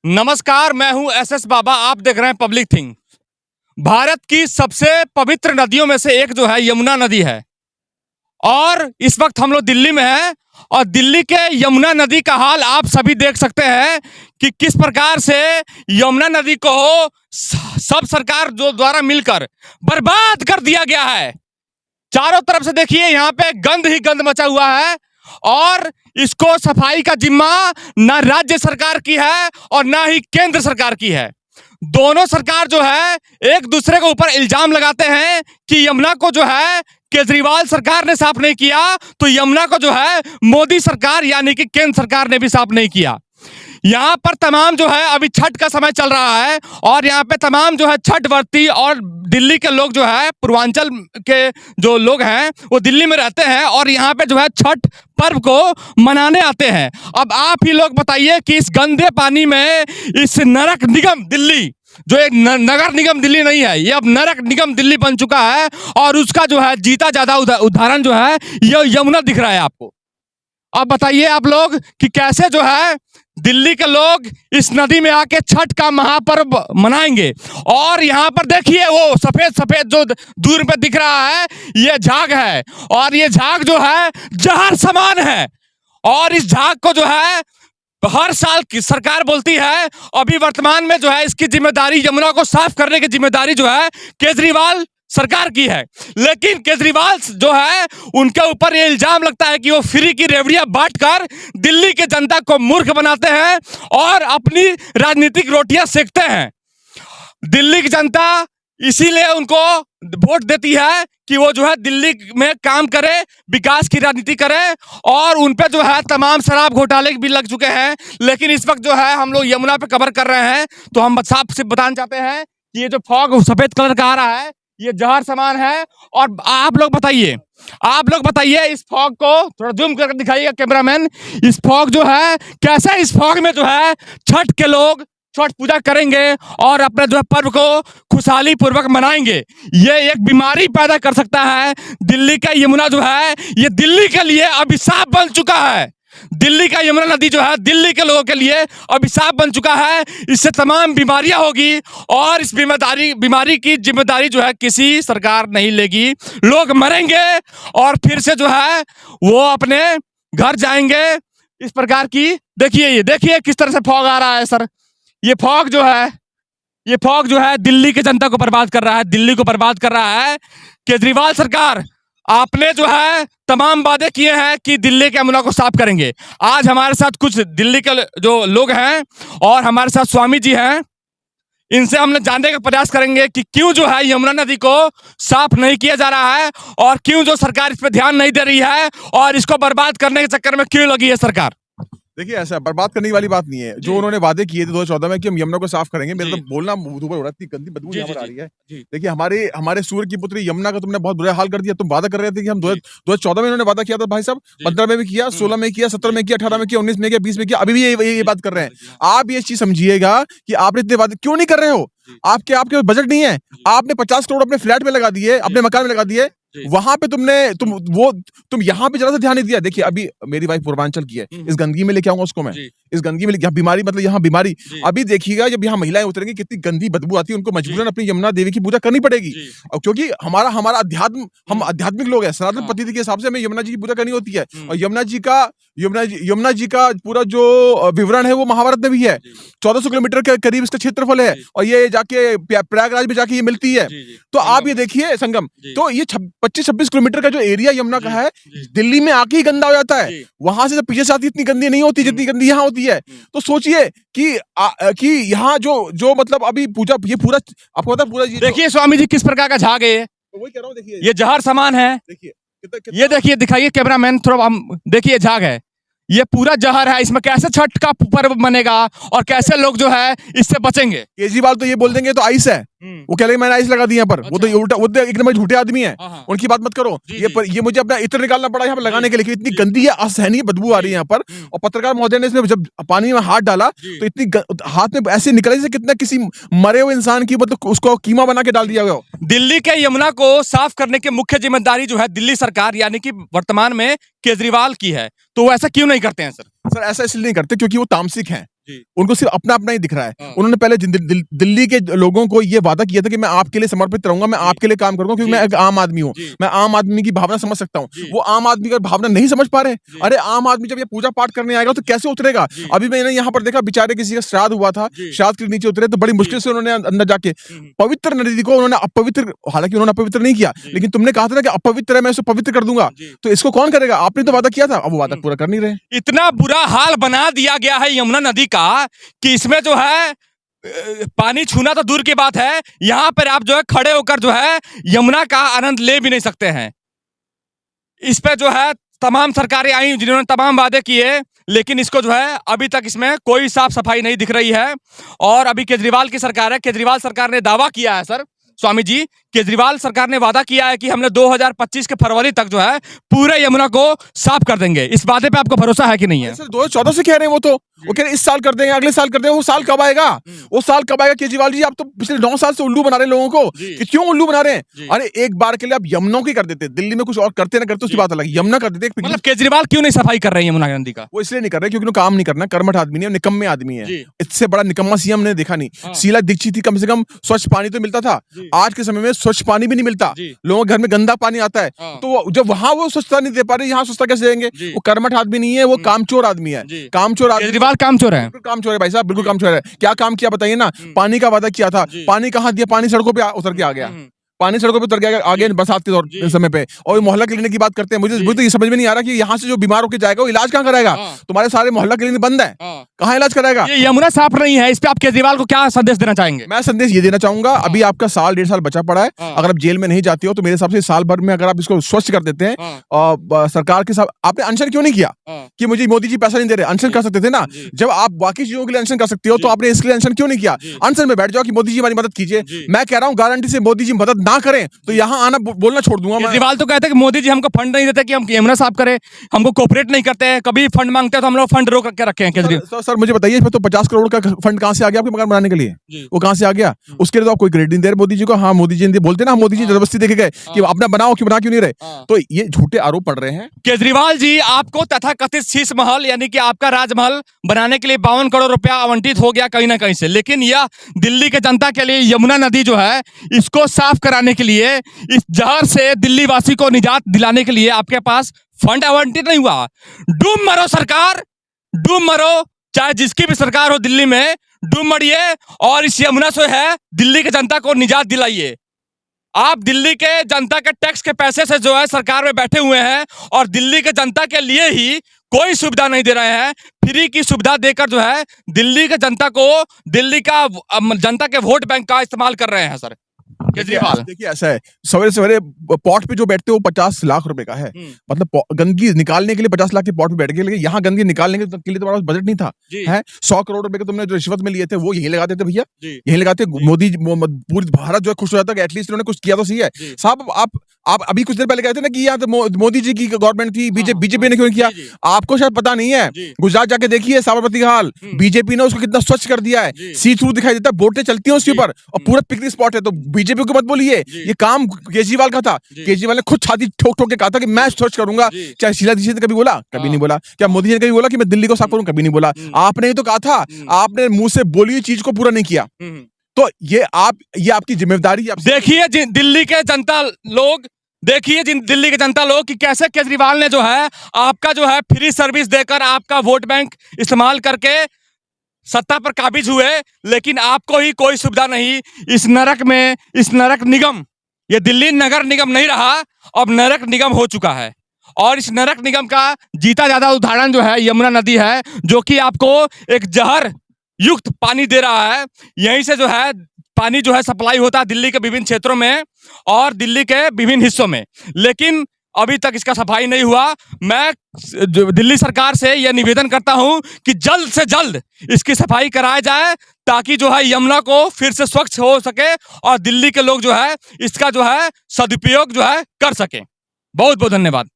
नमस्कार, मैं हूं एसएस बाबा। आप देख रहे हैं पब्लिक थिंग। भारत की सबसे पवित्र नदियों में से एक जो है यमुना नदी है और इस वक्त हम लोग दिल्ली में हैं और दिल्ली के यमुना नदी का हाल आप सभी देख सकते हैं कि किस प्रकार से यमुना नदी को सब सरकार जो द्वारा मिलकर बर्बाद कर दिया गया है। चारों तरफ से देखिए, यहाँ पे गंद ही गंद मचा हुआ है और इसको सफाई का जिम्मा ना राज्य सरकार की है और ना ही केंद्र सरकार की है। दोनों सरकार जो है एक दूसरे के ऊपर इल्जाम लगाते हैं कि यमुना को जो है केजरीवाल सरकार ने साफ नहीं किया, तो यमुना को जो है मोदी सरकार यानी कि केंद्र सरकार ने भी साफ नहीं किया। यहाँ पर तमाम जो है अभी छठ का समय चल रहा है और यहाँ पे तमाम जो है छठ व्रती और दिल्ली के लोग जो है पूर्वांचल के जो लोग हैं वो दिल्ली में रहते हैं और यहाँ पे जो है छठ पर्व को मनाने आते हैं। अब आप ही लोग बताइए कि इस गंदे पानी में इस नरक निगम दिल्ली, जो एक नगर निगम दिल्ली नहीं है, ये अब नरक निगम दिल्ली बन चुका है और उसका जो है जीता ज्यादा उदाहरण जो है ये यमुना दिख रहा है आपको। अब बताइए आप लोग कि कैसे जो है दिल्ली के लोग इस नदी में आके छठ का महापर्व मनाएंगे। और यहाँ पर देखिए वो सफेद सफेद जो दूर पे दिख रहा है ये झाग है और ये झाग जो है जहर समान है और इस झाग को जो है हर साल की सरकार बोलती है। अभी वर्तमान में जो है इसकी जिम्मेदारी यमुना को साफ करने की जिम्मेदारी जो है केजरीवाल सरकार की है, लेकिन केजरीवाल जो है उनके ऊपर ये इल्जाम लगता है कि वो फ्री की रेवड़ियां बांटकर दिल्ली के जनता को मूर्ख बनाते हैं और अपनी राजनीतिक रोटियां सेकते हैं। दिल्ली की जनता इसीलिए उनको वोट देती है कि वो जो है दिल्ली में काम करे, विकास की राजनीति करे और उन पे जो है तमाम शराब घोटाले भी लग चुके हैं। लेकिन इस वक्त जो है हम लोग यमुना पे कवर कर रहे हैं तो हम साफ से बताना चाहते हैं कि ये जो फॉग सफेद कलर का आ रहा है ये जहर समान है। और आप लोग बताइए इस फॉग को थोड़ा जूम करके दिखाइएगा कैमरामैन। इस फॉग जो है कैसे इस फॉग में जो है छठ के लोग छठ पूजा करेंगे और अपने जो है पर्व को खुशहाली पूर्वक मनाएंगे। ये एक बीमारी पैदा कर सकता है। दिल्ली का यमुना जो है ये दिल्ली के लिए अभिशाप बन चुका है। दिल्ली का यमुना नदी जो है दिल्ली के लोगों के लिए अभिशाप बन चुका है। इससे तमाम बीमारियां होगी और इस बीमारी की जिम्मेदारी जो है किसी सरकार नहीं लेगी। लोग मरेंगे और फिर से जो है वो अपने घर जाएंगे। इस प्रकार की देखिए किस तरह से फॉग आ रहा है सर। ये फॉग जो है दिल्ली की जनता को बर्बाद कर रहा है, दिल्ली को बर्बाद कर रहा है। केजरीवाल सरकार, आपने जो है तमाम वादे किए हैं कि दिल्ली के यमुना को साफ करेंगे। आज हमारे साथ कुछ दिल्ली के जो लोग हैं और हमारे साथ स्वामी जी हैं, इनसे हमने जानने का प्रयास करेंगे कि क्यों जो है यमुना नदी को साफ नहीं किया जा रहा है और क्यों जो सरकार इस पर ध्यान नहीं दे रही है और इसको बर्बाद करने के चक्कर में क्यों लगी है सरकार। देखिए, ऐसा बर्बाद करने की वाली बात नहीं है। जो उन्होंने वादे किए थे 2014 में कि हम यमुना को साफ करेंगे, मेरा तो बोलना मुंह पर हो रहा है, इतनी गंदी बदबू यहाँ पर आ रही है। देखिए, हमारे सूर्य की पुत्री यमुना का तुमने बहुत बुरा हाल कर दिया। तुम वादा कर रहे थे कि हम 2014 में इन्होंने वादा किया था भाई साहब, 15 में भी किया, 16 में किया, 17 में किया, 18 में किया, 19 में किया, 20 में किया, अभी भी ये बात कर रहे हैं। आप ये चीज समझिएगा कि आपने इतने वादे क्यों नहीं कर रहे हो। आपके बजट नहीं है। आपने 50 करोड़ अपने फ्लैट में लगा दिए, अपने मकान में लगा दिए। वहां पे तुम यहाँ पे जरा सा ध्यान नहीं दिया। देखिए, अभी मेरी वाइफ पूर्वांचल की है, इस गंदगी में लेके आऊंगा उसको मैं, इस गंदगी में यहाँ बीमारी, मतलब यहाँ बीमारी। अभी देखिएगा जब यहाँ महिलाएं उतरेंगी कितनी गंदी बदबू आती है, उनको मजबूरन अपनी यमुना देवी की पूजा करनी पड़ेगी। क्योंकि हमारा अध्यात्म, हम आध्यात्मिक लोग हैं, सनातन पद्धति के हिसाब से हमें यमुना जी की पूजा करनी होती है। और यमुना जी का पूरा जो विवरण है वो महाभारत में भी है। 1400 किलोमीटर के करीब इसका क्षेत्रफल है और ये जाके प्रयागराज में जाके ये मिलती है। तो आप ये देखिए संगम, तो ये 25-26 किलोमीटर का जो एरिया यमुना का है, दिल्ली में आके ही गंदा हो जाता है। वहां से जब पीछे से आती इतनी गंदी नहीं होती जितनी गंदी यहाँ होती है। तो सोचिए कि यहाँ जो मतलब अभी पूजा, ये पूरा आपको पता, पूरा देखिए स्वामी जी किस प्रकार का झाग है। वही कह रहा हूँ, देखिए ये जहर समान है। देखिए ये देखिए, दिखाइए कैमरामैन थोड़ा, हम देखिए झाग है, ये पूरा जहर है। इसमें कैसे छठ का पर्व बनेगा और कैसे लोग जो है इससे बचेंगे। केजरीवाल तो ये बोल देंगे तो आइस है, वो कह रहे मैंने आइस लगा दी यहाँ पर। वो तो उल्टा, वो तो एक नंबर झूठे आदमी है, उनकी बात मत करो। ये मुझे अपना इत्र निकालना पड़ा यहाँ पर लगाने के लिए, इतनी गंदी है, असहनीय बदबू आ रही है यहाँ पर। और पत्रकार महोदय ने इसमें जब पानी में हाथ डाला तो इतनी हाथ में ऐसे निकले जैसे कितना किसी मरे हुए इंसान की, मतलब उसको कीमा बना के डाल दिया गया। दिल्ली के यमुना को साफ करने की मुख्य जिम्मेदारी जो है दिल्ली सरकार यानी कि वर्तमान में केजरीवाल की है, तो वो ऐसा क्यों नहीं करते हैं सर। सर ऐसा इसलिए नहीं करते क्योंकि वो तामसिक हैं। उनको सिर्फ अपना अपना ही दिख रहा है। हाँ। उन्होंने पहले दिल्ली के लोगों को ये वादा किया था कि मैं आपके लिए समर्पित रहूंगा, मैं आपके लिए काम करूंगा, क्योंकि मैं एक आम आदमी हूँ, मैं आम आदमी की भावना समझ सकता हूँ। वो आम आदमी की भावना नहीं समझ पा रहे। अरे आम आदमी जब ये पूजा पाठ करने आएगा तो कैसे उतरेगा? अभी मैंने यहाँ पर देखा, बेचारे किसी का श्राद्ध हुआ था, श्राद्ध के नीचे उतरे तो बड़ी मुश्किल से उन्होंने अंदर जाके पवित्र नदी को उन्होंने अपवित्र, हालांकि उन्होंने अपवित्र नहीं किया, लेकिन तुमने कहा था ना कि अपवित्र है, मैं इसको पवित्र कर दूंगा, तो इसको कौन करेगा? आपने तो वादा किया था, अब वो वादा पूरा कर नहीं रहे। इतना बुरा हाल बना दिया गया है यमुना नदी का कि इसमें जो है पानी छूना तो दूर की बात है, यहां पर आप जो है खड़े होकर जो है यमुना का आनंद ले भी नहीं सकते हैं। इस पे जो है तमाम सरकारें आई जिन्होंने तमाम वादे किए, लेकिन इसको जो है अभी तक इसमें कोई साफ सफाई नहीं दिख रही है। और अभी केजरीवाल की सरकार है, केजरीवाल सरकार ने दावा किया है, सर स्वामी जी, केजरीवाल सरकार ने वादा किया है कि हम लोग 2025 के फरवरी तक जो है पूरे यमुना को साफ कर देंगे। इस वादे पे आपको भरोसा है कि नहीं है? सर 2014 से कह रहे हैं वो कह रहे हैं इस साल कर देंगे, अगले साल कर देंगे। वो साल कब आएगा? वो साल कब आएगा? केजरीवाल जी, आप तो पिछले 9 साल से उल्लू बना रहे हैं लोगों को कि क्यों उल्लू बना रहे हैं? अरे एक बार के लिए आप यमुना की कर देते, दिल्ली में कुछ और करते ना करते उसकी बात अलग, यमुना कर देते। मतलब केजरीवाल क्यों नहीं सफाई कर रहे हैं यमुना नदी का? वो इसलिए नहीं कर रहे क्योंकि काम नहीं करना, कर्मठ आदमी है, निकम्मे आदमी है। इससे बड़ा निकम्मा सीएम ने देखा नहीं। शीला दीक्षित थी, कम से कम स्वच्छ पानी तो मिलता था। आज के समय में स्वच्छ पानी भी नहीं मिलता, लोगों के घर में गंदा पानी आता है। तो जब वहां वो स्वच्छता नहीं दे पा रहे, यहाँ स्वच्छता कैसे देंगे? वो कर्मठ आदमी नहीं है, वो कामचोर आदमी है। कामचोर आदमी, केजरीवाल कामचोर है, कामचोर है भाई साहब, बिल्कुल कामचोर है। क्या काम किया बताइए ना? पानी का वादा किया था, पानी कहाँ दिया? पानी सड़कों पे उतर के आ गया, पानी सड़कों पे उतर गया आगे बरसात के समय पे। और मोहल्ला क्लिनिक की बात करते हैं, मुझे तो ये समझ में नहीं आ रहा कि यहाँ से जो बीमार होकर जाएगा वो इलाज कहाँ कराएगा? तुम्हारे सारे मोहल्ला क्लिनिक बंद है, कहाँ इलाज कराएगा? ये यमुना साफ नहीं है, इस पे आप केजरीवाल को क्या संदेश देना चाहेंगे? मैं संदेश ये देना चाहूंगा, अभी आपका साल 1.5 साल बचा पड़ा है। अगर आप जेल में नहीं जाते हो तो मेरे हिसाब से साल भर में अगर आप इसको स्वच्छ कर देते हैं, और सरकार के साथ आपने अनशन क्यों नहीं किया कि मुझे मोदी जी पैसा नहीं दे रहे? अनशन कर सकते थे ना। जब आप बाकी चीजों के लिए अनशन कर सकते हो तो आपने इसके लिए अनशन क्यों नहीं किया? अनशन में बैठ जाओ कि मोदी जी हमारी मदद कीजिए। मैं कह रहा हूँ गारंटी से मोदी जी मदद ना करें तो यहाँ आना बोलना छोड़ दूंगा। केजरीवाल तो कहते हैं कि मोदी जी हमको फंड नहीं देते कि हम यमुना साफ करें, हमको कोऑपरेट नहीं करते हैं, कभी फंड मांगते हैं तो हम लोग फंड रोक के रखे हैं। केजरीवाल सर मुझे बताइए, इसमें तो 50 करोड़ का फंड कहाँ से आ गया आपके मकान बनाने के लिए? वो कहाँ से आ गया? उसके लिए तो आप कोई क्रेडिट नहीं दे रहे मोदी जी को। हाँ मोदी जी बोलते ना, मोदी जी जबरदस्ती देखे गए कि अपना बनाओ, क्यों बना क्यों नहीं रहे? तो ये झूठे आरोप पड़ रहे हैं। केजरीवाल जी, आपको तथाकथित शीश महल यानी कि आपका राजमहल बनाने के लिए 52 करोड़ रुपया आवंटित हो गया कहीं ना कहीं से, लेकिन यह दिल्ली के जनता के लिए यमुना नदी जो है इसको साफ कराने के लिए, इस जहर से दिल्ली वासी को निजात दिलाने के लिए आपके पास फंड आवंटित नहीं हुआ। डूब मरो सरकार, डूब मरो, चाहे जिसकी भी सरकार हो दिल्ली में, डूब मरिए और इस यमुना से है दिल्ली की जनता को निजात दिलाइए। आप दिल्ली के जनता के टैक्स के पैसे से जो है सरकार में बैठे हुए हैं और दिल्ली के जनता के लिए ही कोई सुविधा नहीं दे रहे हैं। फ्री की सुविधा देकर जो है दिल्ली के जनता को, दिल्ली का जनता के वोट बैंक का इस्तेमाल कर रहे हैं सर केजरीवाल। देखिए ऐसा है, सवेरे सवेरे पॉट पे जो बैठते हैं वो 50 लाख रुपए का है। मतलब गंदगी निकालने के लिए 50 लाख के पॉट पे बैठ गए, लेकिन यहाँ गंदगी निकालने के लिए तुम्हारा बजट नहीं था। है 100 करोड़ रुपए के तुमने जो रिश्वत में लिए थे वो यही लगाते थे भैया, यही लगाते। मोदी पूरी भारत जो है खुश हो जाता है कि एटलीस्ट उन्होंने कुछ किया तो सही है। साहब आप अभी कुछ देर पहले कहते ना कि यहाँ तो मोदी जी की गवर्नमेंट थी, बीजेपी ने क्यों किया? आपको शायद पता नहीं है, गुजरात जाके देखिए साबरमती का हाल, बीजेपी ने उसको कितना स्वच्छ कर दिया है, सी थ्रू दिखाई देता है, बोटें चलती हैं उसके ऊपर और पूरा पिकनिक स्पॉट है। तो बीजेपी को मत बोलिए, ये काम केजरीवाल का था। केजरीवाल ने खुद छाती ठोक ठोक के कहा था कि मैं स्वच्छ करूंगा। चाहे शीला दीक्षित ने कभी बोला? कभी नहीं बोला। क्या मोदी जी ने कभी बोला कि मैं दिल्ली को साफ करूं? कभी नहीं बोला। आपने ही तो कहा था, आपने मुंह से बोली हुई चीज को पूरा नहीं किया। तो ये आपकी जिम्मेदारी। देखिए दिल्ली के जनता लोग, देखिए दिल्ली के जनता लोग कि कैसे केजरीवाल ने जो है आपका जो है फ्री सर्विस देकर आपका वोट बैंक इस्तेमाल करके सत्ता पर काबिज हुए, लेकिन आपको ही कोई सुविधा नहीं। इस नरक में, इस नरक निगम, ये दिल्ली नगर निगम नहीं रहा, अब नरक निगम हो चुका है। और इस नरक निगम का जीता ज्यादा उदाहरण जो है यमुना नदी है, जो कि आपको एक जहर युक्त पानी दे रहा है। यहीं से जो है पानी जो है सप्लाई होता है दिल्ली के विभिन्न क्षेत्रों में और दिल्ली के विभिन्न हिस्सों में, लेकिन अभी तक इसका सफाई नहीं हुआ। मैं दिल्ली सरकार से यह निवेदन करता हूं कि जल्द से जल्द इसकी सफाई कराया जाए, ताकि जो है यमुना को फिर से स्वच्छ हो सके और दिल्ली के लोग जो है इसका जो है सदुपयोग जो है कर सकें। बहुत बहुत धन्यवाद।